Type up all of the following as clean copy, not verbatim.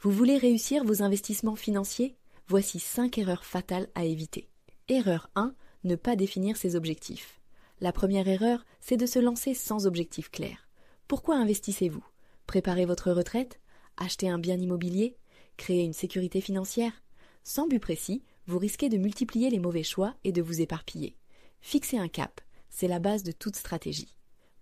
Vous voulez réussir vos investissements financiers? Voici 5 erreurs fatales à éviter. Erreur 1. Ne pas définir ses objectifs. La première erreur, c'est de se lancer sans objectif clair. Pourquoi investissez-vous? Préparer votre retraite? Acheter un bien immobilier? Créer une sécurité financière? Sans but précis, vous risquez de multiplier les mauvais choix et de vous éparpiller. Fixez un cap, c'est la base de toute stratégie.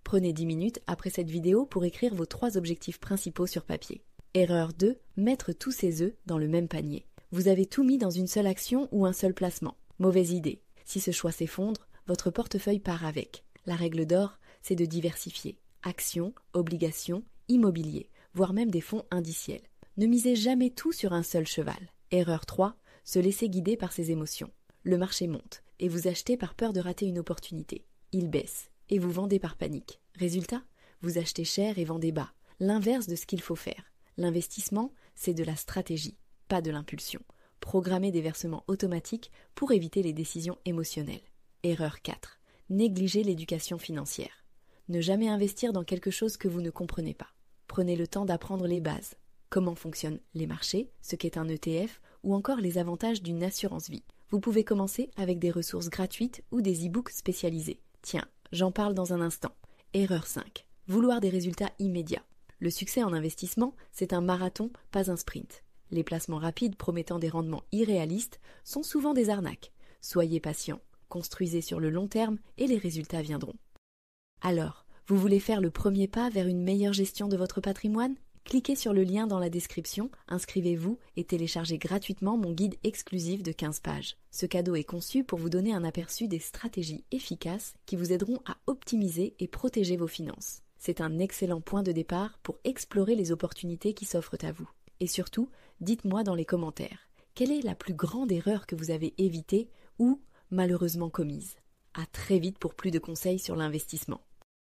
Prenez 10 minutes après cette vidéo pour écrire vos 3 objectifs principaux sur papier. Erreur 2, mettre tous ses œufs dans le même panier. Vous avez tout mis dans une seule action ou un seul placement. Mauvaise idée. Si ce choix s'effondre, votre portefeuille part avec. La règle d'or, c'est de diversifier. Actions, obligations, immobilier, voire même des fonds indiciels. Ne misez jamais tout sur un seul cheval. Erreur 3, se laisser guider par ses émotions. Le marché monte et vous achetez par peur de rater une opportunité. Il baisse et vous vendez par panique. Résultat, vous achetez cher et vendez bas. L'inverse de ce qu'il faut faire. L'investissement, c'est de la stratégie, pas de l'impulsion. Programmez des versements automatiques pour éviter les décisions émotionnelles. Erreur 4. Négliger l'éducation financière. Ne jamais investir dans quelque chose que vous ne comprenez pas. Prenez le temps d'apprendre les bases. Comment fonctionnent les marchés, ce qu'est un ETF ou encore les avantages d'une assurance vie. Vous pouvez commencer avec des ressources gratuites ou des e-books spécialisés. Tiens, j'en parle dans un instant. Erreur 5. Vouloir des résultats immédiats. Le succès en investissement, c'est un marathon, pas un sprint. Les placements rapides promettant des rendements irréalistes sont souvent des arnaques. Soyez patient, construisez sur le long terme et les résultats viendront. Alors, vous voulez faire le premier pas vers une meilleure gestion de votre patrimoine? Cliquez sur le lien dans la description, inscrivez-vous et téléchargez gratuitement mon guide exclusif de 15 pages. Ce cadeau est conçu pour vous donner un aperçu des stratégies efficaces qui vous aideront à optimiser et protéger vos finances. C'est un excellent point de départ pour explorer les opportunités qui s'offrent à vous. Et surtout, dites-moi dans les commentaires, quelle est la plus grande erreur que vous avez évitée ou malheureusement commise? À très vite pour plus de conseils sur l'investissement.